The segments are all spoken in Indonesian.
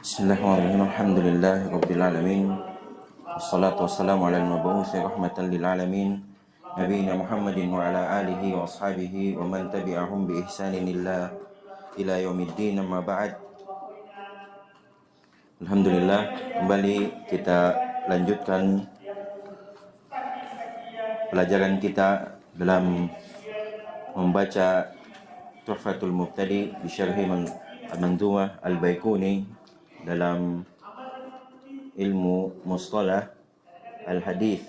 Bismillahirrahmanirrahim. Alhamdulillahi alamin. Wassalatu wassalamu ala al-mabu'uthi rahmatan lil alamin. Nabiyina Muhammadin wa ala alihi wa ashabihi wa man tabi'ahum bi ihsanin ila yaumiddin, amma ba'd. Alhamdulillah, kembali kita lanjutkan pelajaran kita dalam membaca Tuhfatul Mubtadi bi syarhi Al-Manzumah Al-Baiquni dalam ilmu mustalah al-hadis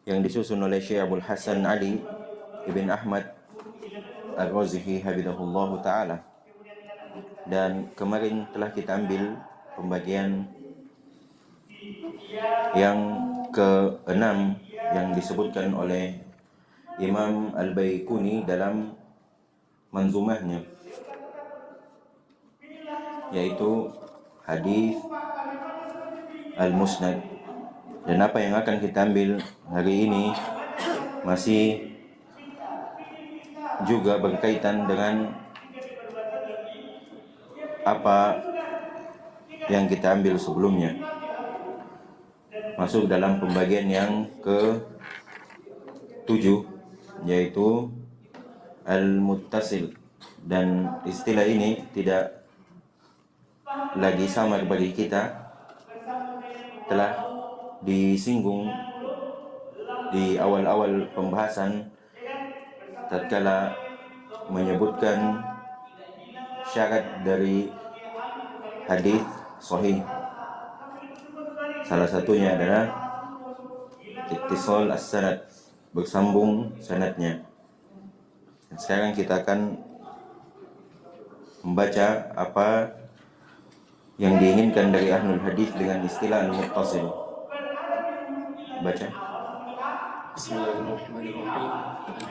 yang disusun oleh Syekh Abdul Hasan Ali Ibn Ahmad Ar-Razihi hafizahullah ta'ala. Dan kemarin telah kita ambil pembagian yang ke-6 yang disebutkan oleh Imam Al-Baiquni dalam manzumahnya, yaitu hadis Al-Musnad. Dan apa yang akan kita ambil hari ini masih juga berkaitan dengan apa yang kita ambil sebelumnya, masuk dalam pembagian yang ke-7, yaitu Al-Muttasil. Dan istilah ini tidak lagi samar bagi kita, telah disinggung di awal-awal pembahasan tatkala menyebutkan syarat dari hadis sahih. Salah satunya adalah ittisal as-sanad, bersambung sanadnya. Dan sekarang kita akan membaca apa yang diinginkan dari ahlul hadis dengan istilah al-muttasil. Baca. Bismillahirrahmanirrahim.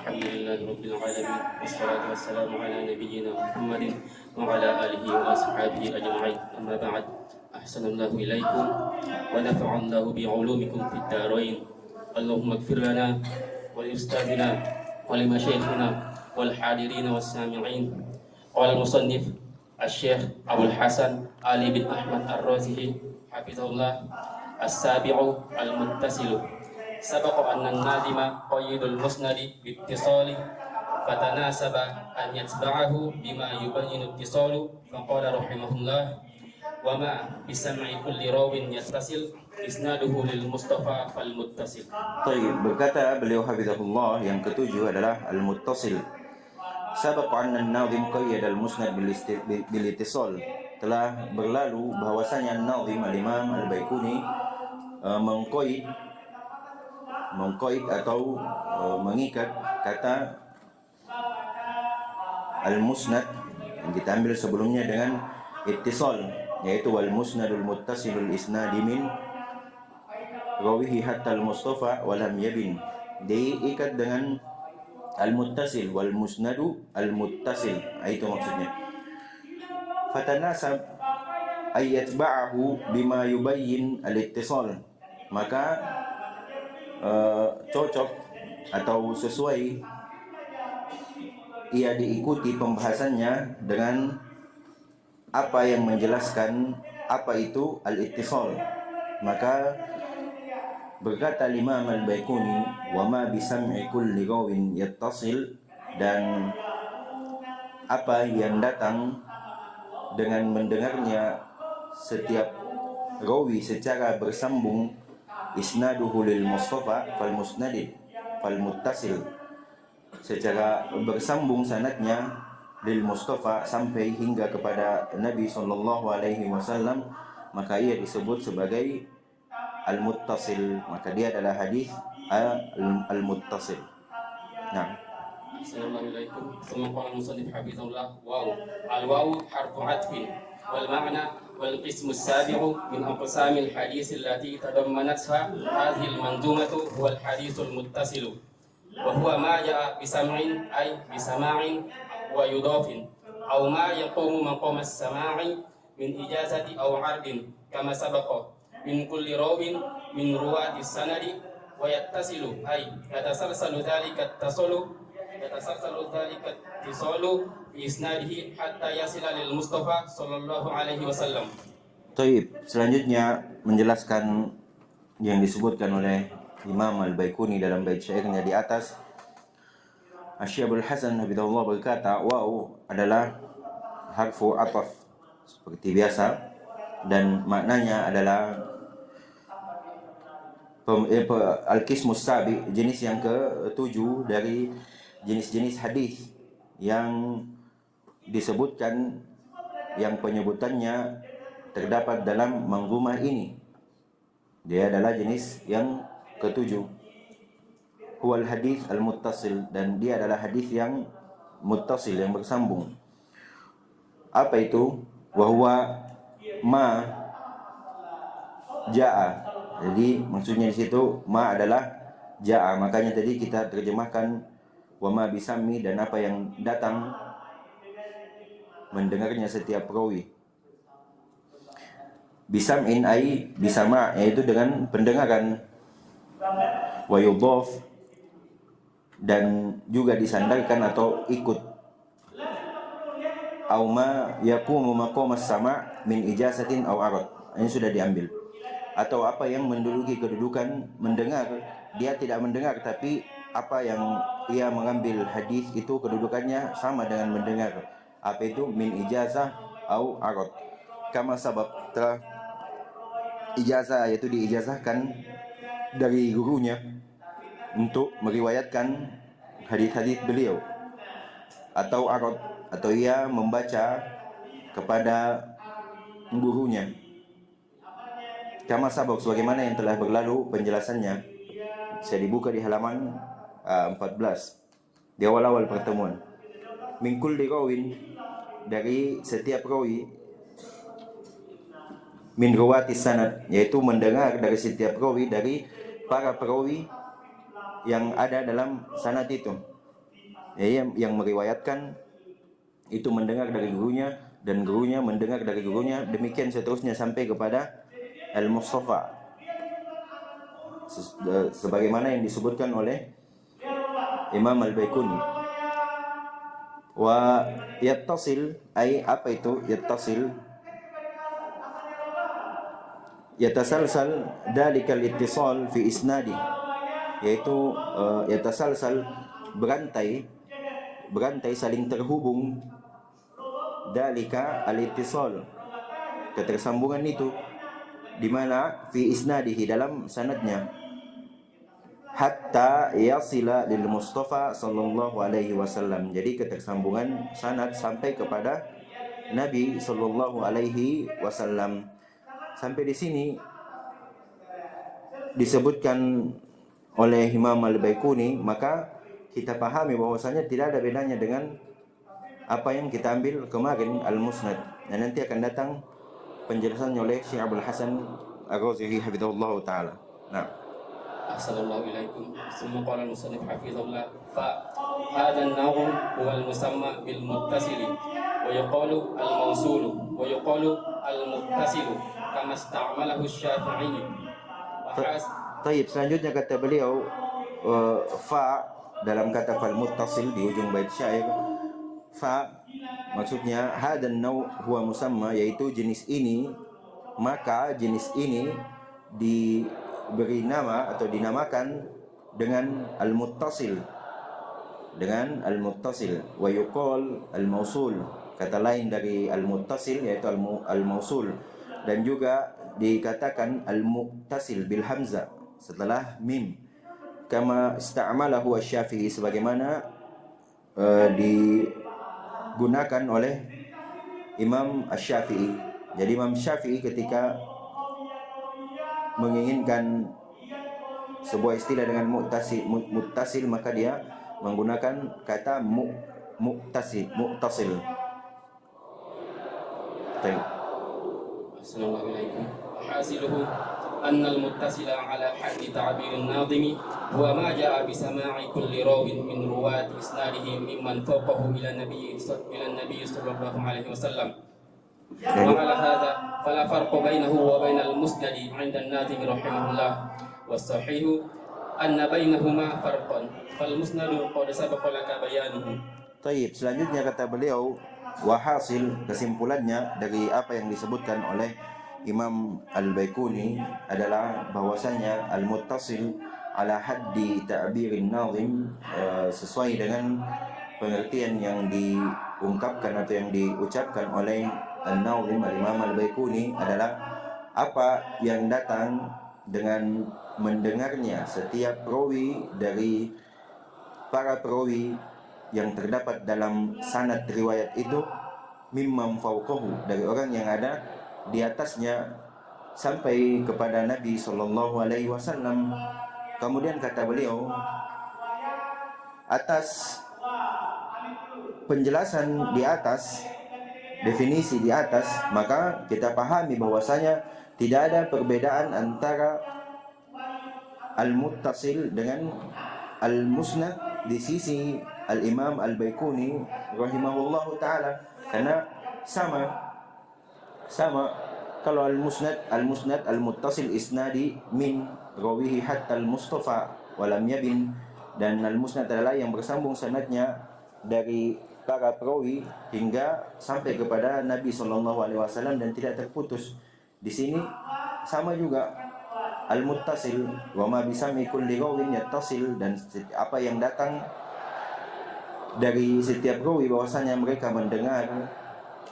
Alhamdulillahirabbil alamin. Wassalatu wassalamu ala nabiyyina Muhammadin wa ala alihi wa ashabihi ajma'in. Amma ba'd. Ahsanallahu ilaikum wa nafa'allahu bi'ulumikum fid dharain. Allahumma ighfir lana wa li ustadzina wa li masyayikhina wal hadirin was sami'in. Qala al-musannif Asy-Syaikh Abdul Hasan Ali bin Ahmad Ar-Razihi hafizahullah. As-sabi'u al-muttasilu. Sabaqa anna an-nadima qayyidul musnadi bi-ittisali fatanasaba an yatba'ahu bima yubayyinu ittisalu, faqala rahimahullah wa ma bisam'i kulli rawin yattasil isnaduhu lil Mustafa fal muttasil. Baik, berkata beliau hafizahullah, yang ketujuh adalah al-muttasil. Sabaqa anna an-nadhim qayyada al-musnad bil-ittisal. Telah berlalu bahwasanya an-nadhim al-Imam Al-Baiquni mengqaid atau mengikat kata al-musnad yang kita ambil sebelumnya dengan ittisal, yaitu wal musnadul muttasilul isnadi min rawihi hatta al-Mustafa wa lam yabin. Diikat dengan al-muttasil wal musnadu al-muttasil, itu maksudnya. Fatanasab ayyatba'ahu bima yubayyin al-ittisal, maka cocok atau sesuai ia diikuti pembahasannya dengan apa yang menjelaskan apa itu al-ittisal. Maka berkata Imam Al-Baiquni, wa ma bisam'i kulli rawin yattasil, dan apa yang datang dengan mendengarnya setiap rawi secara bersambung, isnaduhu lil Mustafa fal musnadid fal muttasil, secara bersambung sanadnya lil Mustafa sampai hingga kepada Nabi sallallahu alaihi wasallam, maka ia disebut sebagai al-muttasil. Maka dia adalah hadis al-muttasil. Nah, Assalamualaikum. Thumma qala al-musannif hafizahullah waw. Al-waw harfu 'athfin wal ma'na wal qismu as-sabi'u min aqsamil hadits allati tadammanatha hadhihi al-manzumatu huwa al-haditsul muttasil. Wa huwa ma ja'a bi sam'in ay bi sama'in wa yudafin aw ma yaqumu maqam as-sama'i min ijazati aw 'ardin kama sabaqa min kulli rawin min ruwati sanadi wa yattasilu ay yatasalsalu dhalika at-tasalu yatasarsalu dhalika ittisalu fi isnadihi hatta yasila lil Mustafa sallallahu alaihi wasallam. Taib, selanjutnya menjelaskan yang disebutkan oleh Imam Al-Baikuni dalam bait syairnya di atas. Asy-Syaikh Hasan Habibullah berkata, waw adalah harfu ataf seperti biasa dan maknanya adalah al-qismus sabi, jenis yang ke-7 dari jenis-jenis hadis yang disebutkan, yang penyebutannya terdapat dalam manzumah ini. Dia adalah jenis yang ke-7. Huwal hadis al-muttasil, dan dia adalah hadis yang muttasil, yang bersambung. Apa itu? Wa huwa ma jaa. Jadi maksudnya di situ ma adalah jaa. Makanya tadi kita terjemahkan wa ma bisami, dan apa yang datang mendengarnya setiap perawi. Bisam'in ai bisama, yaitu dengan pendengaran. Wa yudhaf, dan juga disandarkan atau ikut. Au ma yaqumu maqamas sama' min ijazatin au arad. Ini sudah diambil. Atau apa yang menduduki kedudukan mendengar, dia tidak mendengar tapi apa yang ia mengambil hadis itu kedudukannya sama dengan mendengar. Apa itu? Min ijazah au arad. Kama sabab, telah ijazah, yaitu diijazahkan dari gurunya untuk meriwayatkan hadis-hadis beliau, atau arad, atau ia membaca kepada gurunya. Kama sabab, sebagaimana yang telah berlalu penjelasannya. Saya dibuka di halaman 14 di awal-awal pertemuan. Min kulli rawin, dari setiap rawi, min ruwati sanad, yaitu mendengar dari setiap perawi, dari para perawi yang ada dalam sanad itu. Yang meriwayatkan itu mendengar dari gurunya, dan gurunya mendengar dari gurunya, demikian seterusnya sampai kepada al-Mustafa, sebagaimana yang disebutkan oleh Imam Al-Baikuni. Wa yattasil, ai apa itu yattasil? Yatasalsal dalikal ittisal fi isnadi, yaitu yatasalsal, berantai saling terhubung, dalika al-ittisal, ketersambungan itu, di mana fi isnadihi, dalam sanadnya, hatta yasila lil Mustafa sallallahu alaihi wasallam. Jadi ketersambungan sanad sampai kepada Nabi sallallahu alaihi wasallam. Sampai di sini disebutkan oleh Imam Al-Baikuni, maka kita pahami bahwasanya tidak ada bedanya dengan apa yang kita ambil kemarin Al-Musnad. Dan nanti akan datang penjelasannya oleh Syekh Abdul Hasan Ar-Razihi hafizahullah taala. Nah, Assalamualaikum ilaikum. Summa qala al-musannif hafizahullah fa hadha an-naw' huwa al-musamma bil muttasili wa yuqalu al-mawsul wa yuqalu al-muttasilu kama ista'malahu asy-Syafi'i. Taib, selanjutnya kata beliau fa dalam kata fal muttasil di ujung bait syair. Fa maksudnya hadan naw huwa musamma, yaitu jenis ini, maka jenis ini diberi nama atau dinamakan dengan al-muttasil, wa yuqal al-mausul, kata lain dari al-muttasil yaitu al-mausul, dan juga dikatakan al-muttasil bil hamzah setelah mim, kama ista'malahu asy-Syafi'i, sebagaimana digunakan oleh Imam Asy-Syafi'i. Jadi Imam Syafi'i ketika menginginkan sebuah istilah dengan muttasil, maka dia menggunakan kata muttasil. Baik. Assalamualaikum. Hasiluhu anna al-muttasila ala haddi ta'bir an-nadhim huwa ma ja'a bi sama'i kulli rawin min ruwati isnadihi mimman fawqahu ila nabiy sallallahu alaihi wasallam. Wa ala hadha fala farqa bainahu wa bainal musnad 'inda an-nadhim rahimahullah. Was-sahih anna bainahuma farqan fal musnad qad sabaqa laka bayanuhu. Taib, selanjutnya kata beliau, wahasil, kesimpulannya dari apa yang disebutkan oleh Imam Al-Baikuni adalah bahwasanya al-muttasil ala haddi ta'birin nazim, sesuai dengan pengertian yang diungkapkan atau yang diucapkan oleh An-Nazim Al-Imam Al-Baikuni adalah apa yang datang dengan mendengarnya setiap perawi dari para perawi yang terdapat dalam sanad riwayat itu, mimman fawqahu, dari orang yang ada di atasnya sampai kepada Nabi sallallahu alaihi wasallam. Kemudian kata beliau, atas penjelasan di atas, definisi di atas, maka kita pahami bahwasanya tidak ada perbedaan antara al-muttasil dengan al-musnad di sisi al-Imam Al-Baikuni rahimahullahu taala, karena sama kalau al-musnad al-muttasil isnadi min rawihi hatta al-mustafa walam yabin, dan al-musnad adalah yang bersambung sanadnya dari para perawi hingga sampai kepada Nabi sallallahu alaihi wasallam dan tidak terputus. Di sini sama juga al-muttasil wa ma bisami kulli rawin yattasil, dan apa yang datang dari setiap rawi bahwasanya mereka mendengar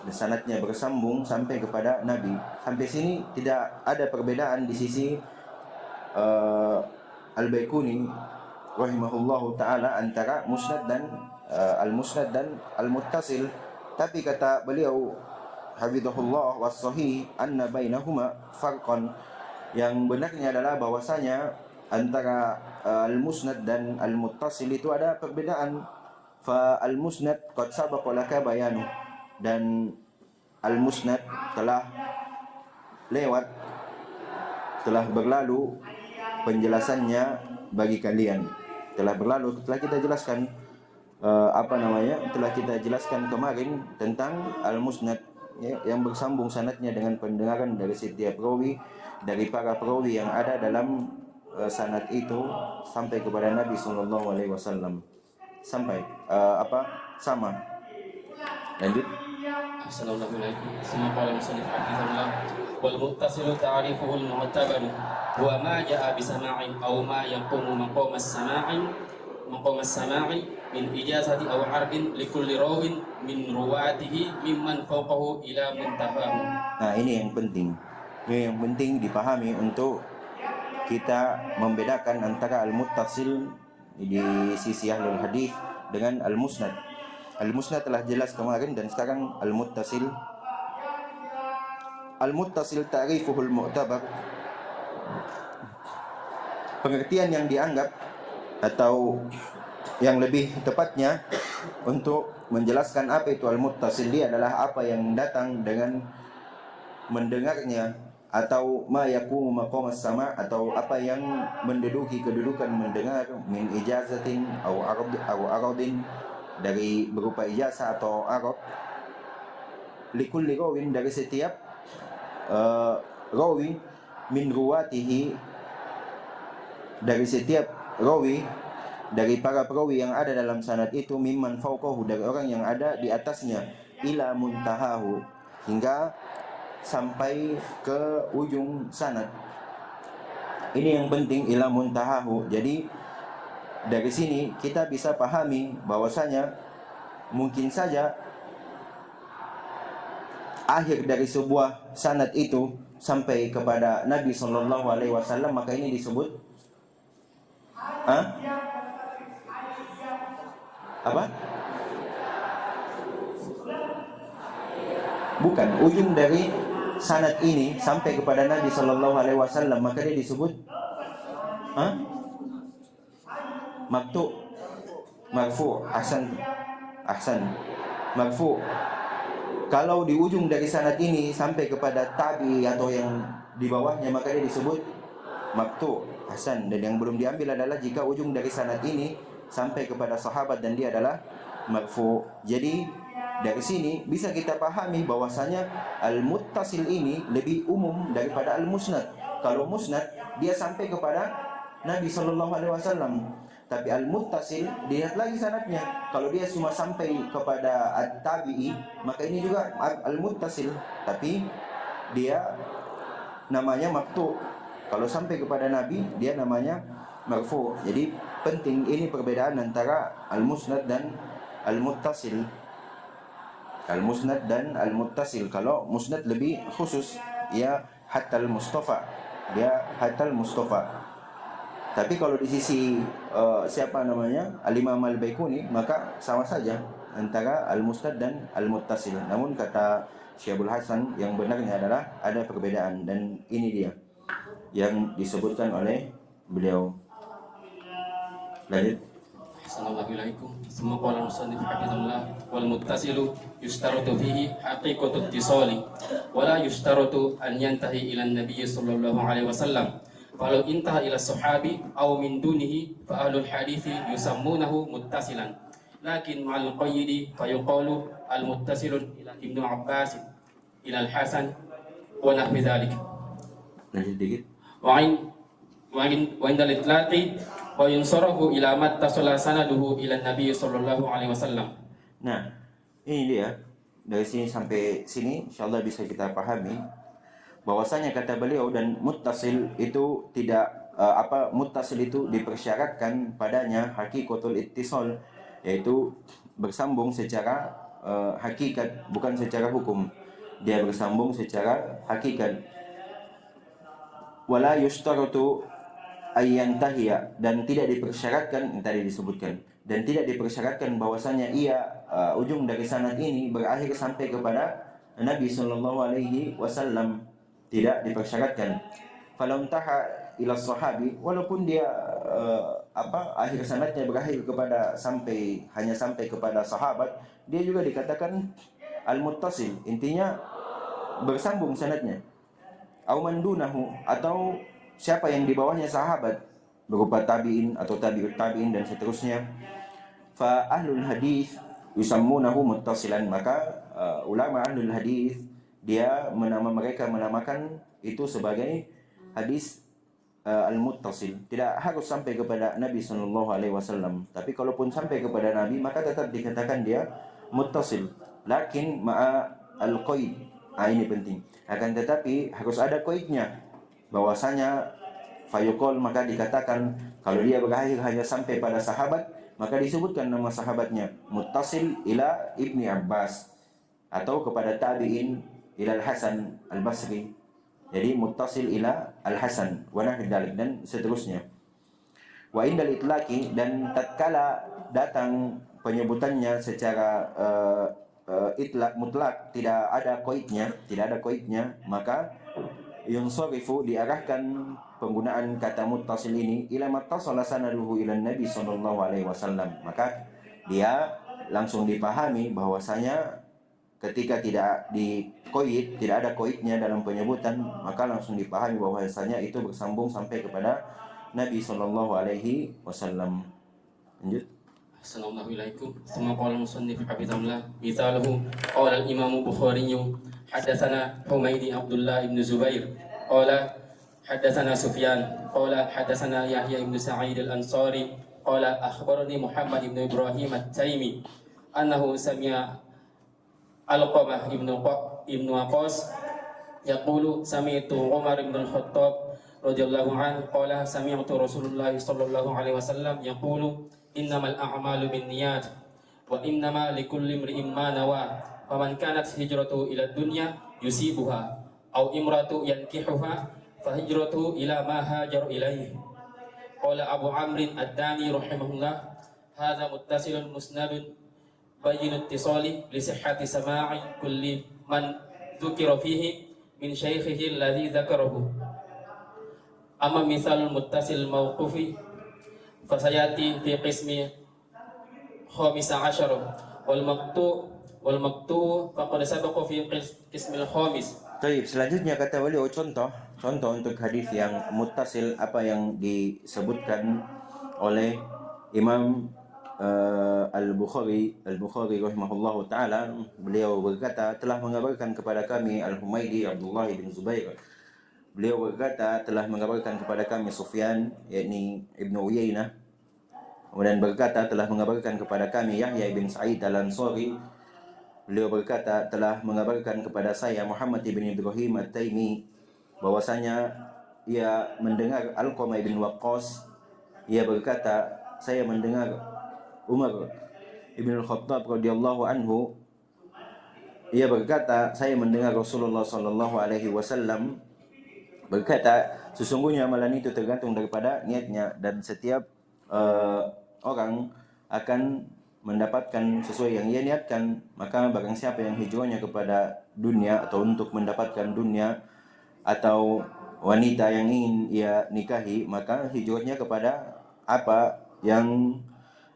sanadnya bersambung sampai kepada Nabi. Sampai sini tidak ada perbedaan di sisi Al-Baikuni rahimahullahu taala antara musnad dan al-musnad dan al-muttasil. Tapi kata beliau hafizahullah was-sahih anna bainahuma farqan, yang benarnya adalah bahwasanya antara al-musnad dan al-muttasil itu ada perbedaan. Fa al-musnad qad sabaqa laka bayanu, dan al-musnad telah lewat, telah berlalu penjelasannya bagi kalian. Telah berlalu, telah kita jelaskan telah kita jelaskan kemarin tentang al-musnad, ya, yang bersambung sanadnya dengan pendengaran dari setiap perawi dari para perawi yang ada dalam sanad itu sampai kepada Nabi sallallahu alaihi wasallam. Sampai sama. Lanjut. Assalamualaikum. Semua para muslim hafizahullah. Wal muttasilu ta'rifuhu al-mu'tabar wa ma ja'a bi sama'in aw ma yaqumu maqam as-sama'in min ijazati aw arbin li kulli rawin min ruwatihi mimman fawqahu ila muntahahu. Nah, ini yang penting. Ini yang penting dipahami untuk kita membedakan antara al-muttasil di sisi ahlul hadis dengan al-musnad. Al-musnad telah jelas kemarin, dan sekarang al-muttasil. Al-muttasil ta'rifuhul mu'tabar, pengertian yang dianggap atau yang lebih tepatnya untuk menjelaskan apa itu al-muttasil, dia adalah apa yang datang dengan mendengarnya, atau ma yaqumu maqam as-sama', atau apa yang menduduki kedudukan mendengar, min ijazatin aw aradin, dari berupa ijazah atau arad, likulli rawin, dari setiap rawi, min ruwatihi, dari setiap rawi dari para perawi yang ada dalam sanad itu, mimman fawqahu, dari orang yang ada di atasnya, ila muntahahu, hingga sampai ke ujung sanad. Ini yang penting, ila muntahahu. Jadi dari sini kita bisa pahami bahwasanya mungkin saja akhir dari sebuah sanad itu sampai kepada Nabi sallallahu alaihi wasallam, maka ini disebut apa? Bukan, ujung dari sanad ini sampai kepada Nabi sallallahu alaihi wasallam, maka dia disebut maktu, marfu. Ahsan, marfu. Kalau di ujung dari sanad ini sampai kepada tabi atau yang di bawahnya, maka dia disebut maktu. Ahsan. Dan yang belum diambil adalah jika ujung dari sanad ini sampai kepada sahabat dan dia adalah marfu. Jadi dari sini bisa kita pahami bahwasanya al-muttasil ini lebih umum daripada al-musnad. Kalau musnad dia sampai kepada Nabi sallallahu alaihi wasallam, tapi al-muttasil dilihat lagi sanadnya. Kalau dia cuma sampai kepada at-tabi'i, maka ini juga al-muttasil, tapi dia namanya maqtu. Kalau sampai kepada Nabi dia namanya marfu. Jadi penting ini perbedaan antara al-musnad dan al-muttasil. Al-musnad dan al-muttasil. Kalau musnad lebih khusus, ya hatta al-mustafa. Dia hatta al-mustafa. Tapi kalau di sisi siapa namanya? Al-Imam Al-Baikuni, maka sama saja antara al-musnad dan al-muttasil. Namun kata Syekhul Hasan yang benarnya adalah ada perbedaan, dan ini dia yang disebutkan oleh beliau. Lanjut. Assalamualaikum ilaikum. Semua qala musannif hafizahullah wal muttasilu yushtaratu fihi haqiqatu ittisali wa la yushtaratu an yantahi ila an-nabiy sallallahu alaihi wasallam. Falau intaha ila sahabi aw min dunihi fa ahlul hadithi yusammunahu muttasilan. Lakin ma'al qayyidi fa yuqalu al-muttasilun ila Ibnu Abbas ila al-Hasan wa nahwi dzalik. Lanjut dikit. وعند الإطلاق وينصرف إلى ما اتصل سنده إلى النبي صلى الله عليه وسلم. Nah, ini dia. Dari sini sampai sini insyaallah bisa kita pahami bahwasanya kata beliau dan muttasil itu tidak muttasil itu dipersyaratkan padanya hakikatul ittisal, yaitu bersambung secara hakikat, bukan secara hukum. Dia bersambung secara hakikat. Wala yushtaratu ayyantahiya, dan tidak dipersyaratkan yang tadi disebutkan, dan tidak dipersyaratkan bahwasanya ujung dari sanad ini berakhir sampai kepada Nabi sallallahu alaihi wasallam, tidak dipersyaratkan. Falau intaha ila sahabi, walaupun dia akhir sanadnya berakhir kepada hanya sampai kepada sahabat, dia juga dikatakan al-muttasil, intinya bersambung sanadnya. Au man dunahu, atau siapa yang di bawahnya sahabat berupa tabi'in atau tabi'ut tabi'in dan seterusnya. Fa ahlul hadis yusammunahu muttasilan, maka ulama ahlul hadis mereka menamakan itu sebagai hadis al-muttasil. Tidak harus sampai kepada Nabi sallallahu alaihi wasallam, tapi kalaupun sampai kepada Nabi maka tetap dikatakan dia muttasil, lakin ma'a al-qaid. Ini penting. Akan tetapi harus ada qaidnya, bahwasanya fayuqal, maka dikatakan kalau dia berakhir hanya sampai pada sahabat, maka disebutkan nama sahabatnya muttasil ila Ibni Abbas, atau kepada tabi'in ila Al-Hasan Al-Basri. Jadi muttasil ila Al-Hasan wa nahwi dzalik, dan seterusnya. Wa indal itlaqi, dan tatkala datang penyebutannya secara itlaq mutlak, tidak ada qaidnya, maka yunsarifu, diarahkan penggunaan kata muttasil ini ila mattasala sanaduhu ila Nabi sallallahu alaihi wasallam, maka dia langsung dipahami bahwasanya ketika tidak ada qaidnya dalam penyebutan, maka langsung dipahami bahwasanya itu bersambung sampai kepada Nabi sallallahu alaihi wasallam. Lanjut. Assalamualaikum. Semua qala musannif hafizahullah mithaluhu qala al-Imam Bukhari hadatsana Humaydi Abdullah ibn Zubair qala hadatsana Sufyan qala hadatsana Yahya ibn Sa'id al-Ansari qala akhbarani Muhammad ibn Ibrahim at-Taimi annahu sami'a Alqamah ibn Waqqas yaqulu sami'tu Umar ibn al-Khattab radhiyallahu anhu qala sami'tu Rasulullah sallallahu alaihi wasallam yaqulu innamal a'malu binniyat wa innama likulli imri'in ma nawa faman kanat hijratuhu ila dunya yusibuha aw imratu yankihuha fa hijratuhu ila ma hajar ilaihi. Qala Abu Amr ad-Dani rahimahullah hadza muttasilun musnadun bayyin ittisali li sihhati sama'i kulli man dzukira fihi min syaikhihi alladhi dzakarahu. Amma misalul muttasil mawqufi fasayati fi qismi khamisa asyara wal maqtu faqad sabaqa fi qismil khamis. Baik, selanjutnya kata beliau contoh untuk hadis yang muttasil, apa yang disebutkan oleh Imam Al-Bukhari rahimahullahu taala. Beliau berkata telah mengabarkan kepada kami Al-Humaydi Abdullah bin Zubair. Beliau berkata telah mengabarkan kepada kami Sufyan, yakni Ibnu Uyainah. Kemudian berkata telah mengabarkan kepada kami Yahya bin Sa'id al-Ansari. Beliau berkata telah mengabarkan kepada saya Muhammad ibn Ibrahim at-Taimi. bahwasanya ia mendengar Alqamah bin Waqqas, ia berkata, saya mendengar Umar ibn al-Khattab radhiyallahu anhu, ia berkata, saya mendengar Rasulullah sallallahu alaihi wasallam berkata, sesungguhnya amalan itu tergantung daripada niatnya, dan setiap orang akan mendapatkan sesuai yang ia niatkan. Maka barang siapa yang hijrahnya kepada dunia atau untuk mendapatkan dunia atau wanita yang ingin ia nikahi, maka hijrahnya kepada apa yang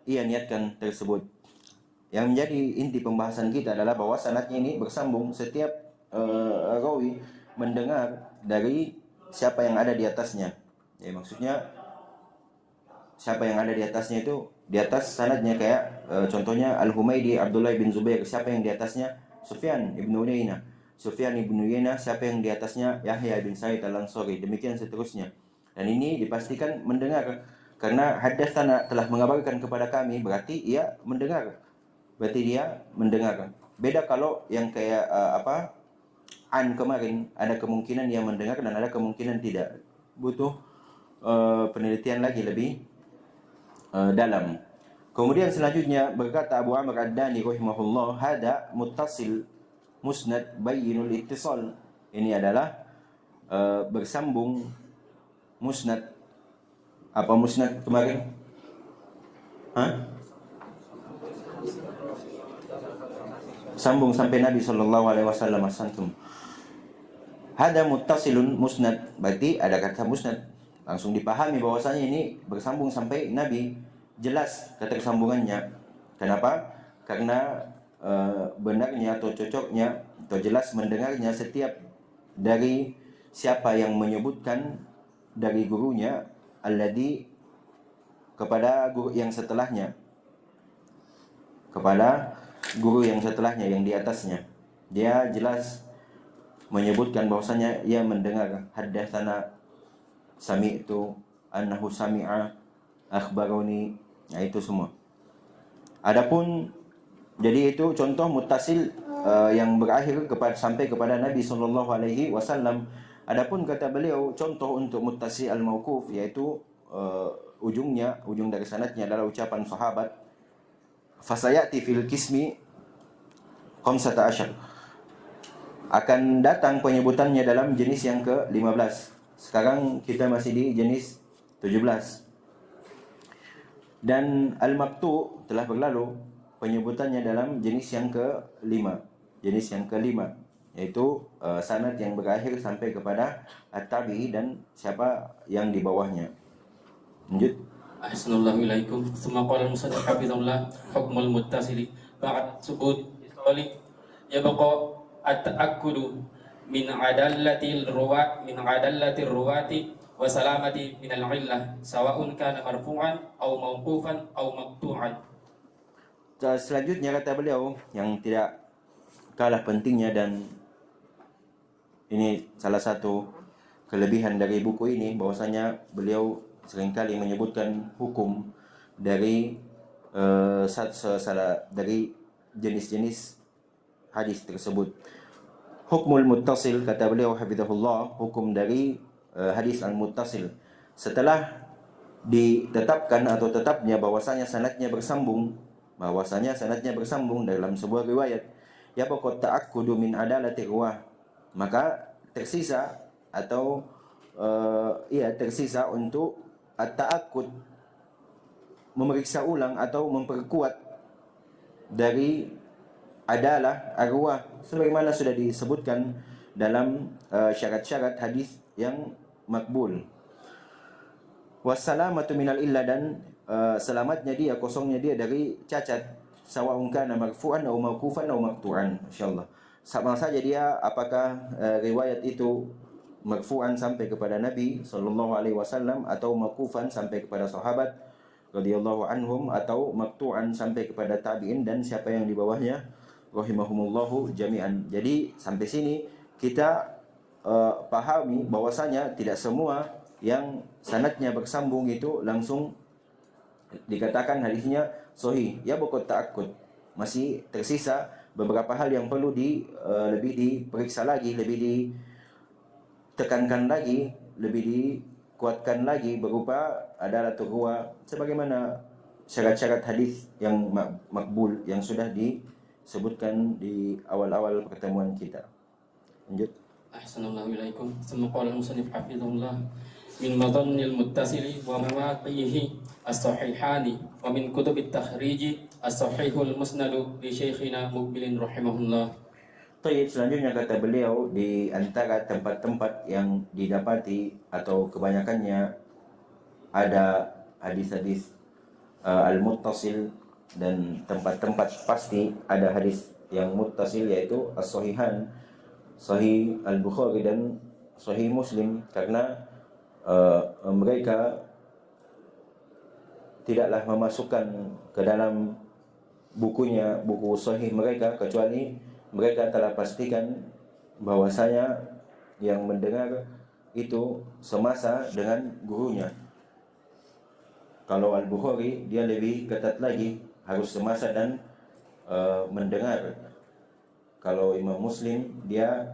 ia niatkan tersebut. Yang menjadi inti pembahasan kita adalah bahwa sanadnya ini bersambung, setiap rawi mendengar dari siapa yang ada di atasnya. Ya, maksudnya siapa yang ada di atasnya itu di atas sanadnya, kayak contohnya Al-Humaydi Abdullah bin Zubair, siapa yang di atasnya? Sufyan ibn Uyainah. Sufyan ibn Uyainah, siapa yang di atasnya? Yahya bin Sa'id al-Ansari. Demikian seterusnya. Dan ini dipastikan mendengar, karena hadatsana telah mengabarkan kepada kami, berarti ia mendengar. Berarti dia mendengar. Beda kalau yang kayak an kemarin, ada kemungkinan dia mendengar dan ada kemungkinan tidak. Butuh penelitian lagi lebih dalam. Kemudian selanjutnya berkata Abu Amr Ad-Dani rahimahullah, hada muttasil musnad bayyinul ittisal. Ini adalah bersambung musnad. Apa musnad kemarin? Sambung sampai Nabi sallallahu alaihi wasallam. Asantum. Hada muttasilun musnad, berarti ada kata musnad. Langsung dipahami bahwasanya ini bersambung sampai Nabi, jelas ketersambungannya. Kenapa? Karena benarnya atau cocoknya atau jelas mendengarnya setiap dari siapa yang menyebutkan dari gurunya, alladhi kepada guru yang setelahnya, kepada guru yang setelahnya, yang di atasnya. Dia jelas menyebutkan bahwasanya ia mendengar. Haddatsana, sami'tu, annahu sami'a, akhbaroni. Nah, itu semua. Adapun jadi itu contoh muttasil yang berakhir sampai kepada Nabi sallallahu alaihi wasallam. Adapun kata beliau, contoh untuk muttasil al-mauquf, yaitu ujung dari sanadnya adalah ucapan sahabat. Fasayati fil kismi 15, akan datang penyebutannya dalam jenis yang ke-15. Sekarang kita masih di jenis 17. Dan al-maqtu telah berlalu penyebutannya dalam jenis yang ke-5. Jenis yang ke-5 yaitu sanad yang berakhir sampai kepada at-tabi'i dan siapa yang di bawahnya. Lanjut. Ahsanallahu ilaikum. Tsumma qala al-musannif hafizahullah, hukmul muttasili ba'd subut isqali yabqa at-ta'akkudu min adallatil ruwati wa salamati min al-illah sawa'un kana marfu'an aw mawqufan aw maqtu'an. Selanjutnya kata beliau yang tidak kalah pentingnya, dan ini salah satu kelebihan dari buku ini, bahwasanya beliau seringkali menyebutkan hukum dari dari jenis-jenis hadis tersebut. Hukmul muttasil, kata beliau hafizahullah, hukum dari hadis al-muttasil. Setelah ditetapkan atau tetapnya bahwasanya sanadnya bersambung, dalam sebuah riwayat, ya pokok ta'akkudu min adalati ruwah, maka tersisa atau tersisa untuk at-ta'akkud, memeriksa ulang atau memperkuat dari adalah arwah, sebagaimana sudah disebutkan dalam syarat-syarat hadis yang makbul. Wassalamatu minal illa, dan selamatnya dia, kosongnya dia dari cacat, sawa'un kana marfu'an aw mawqufan aw maqtu'an. Insyaallah sama saja dia apakah riwayat itu marfu'an sampai kepada Nabi sallallahu alaihi wasallam, atau mauqufan sampai kepada sahabat radhiyallahu anhum, atau maqtu'an sampai kepada tabi'in dan siapa yang di bawahnya rahimahumullahu jami'an. Jadi sampai sini kita pahami bahwasanya tidak semua yang sanadnya bersambung itu langsung dikatakan hadisnya sahih. Ya bukut ta'akkud, masih tersisa beberapa hal yang perlu lebih diperiksa lagi, lebih ditekankan lagi, lebih dikuatkan lagi berupa adalah turwa sebagaimana syarat-syarat hadis yang makbul yang sudah disebutkan di awal-awal pertemuan kita. Lanjut. Ahsanallahu ilaikum. Summa qala al-musannif hafizahullah min madannil muttasili wa mawaqihi as-sahihani wa min kutubit takhriji as-sahihul musnadu li syekhina Muqbilin rahimahullah. Baik, selanjutnya kata beliau, di antara tempat-tempat yang didapati atau kebanyakannya ada hadis-hadis al-muttasil, dan tempat-tempat pasti ada hadis yang muttasil, yaitu as-sahihan, Sahih Al-Bukhari dan Sahih Muslim, karena mereka tidaklah memasukkan ke dalam bukunya, buku sahih mereka, kecuali mereka telah pastikan bahwasanya yang mendengar itu semasa dengan gurunya. Kalau Al-Bukhari dia lebih ketat lagi, harus semasa dan mendengar. Kalau Imam Muslim dia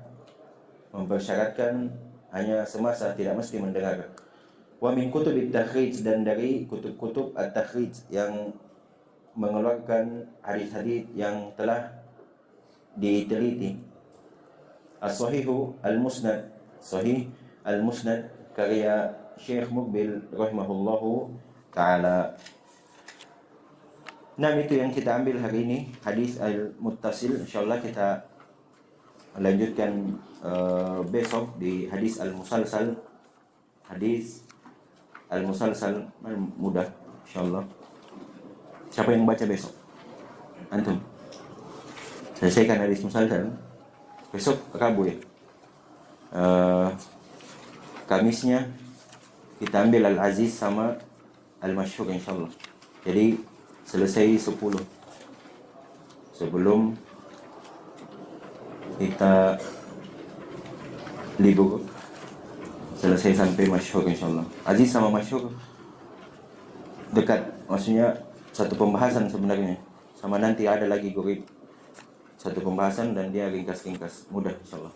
mempersyaratkan hanya semasa, tidak mesti mendengar. Wa min kutubit takhrij, dan dari kutub-kutub at-takhrij yang mengeluarkan hadis-hadis yang telah diteliti. As-Sahihu Al-Musnad, Sahih Al-Musnad karya Syekh Muqbil rahimahullahu ta'ala. Nah, itu yang kita ambil hari ini, hadis Al-Muttasil. InsyaAllah kita lanjutkan besok di hadis Al-Musalsal. Hadis Al-Musalsal mudah InsyaAllah. Siapa yang baca besok? Antum? Selesaikan hadis Musalsal. Besok Rabu ya. Kamisnya kita ambil Al-Aziz sama Al-Masyhur InsyaAllah. Jadi selesai 10 sebelum kita libur, selesai sampai Masyhur InsyaAllah. Aziz sama Masyhur dekat, maksudnya satu pembahasan sebenarnya, sama nanti ada lagi gurib, satu pembahasan dan dia ringkas-ringkas, mudah InsyaAllah.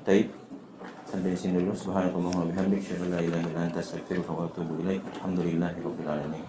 Baik, sampai di sini dulu. Subhanakallahumma wa bihamdika, asyhadu an la ilaha illa anta, astaghfiruka wa atubu ilaik. Alhamdulillahirabbil alamin.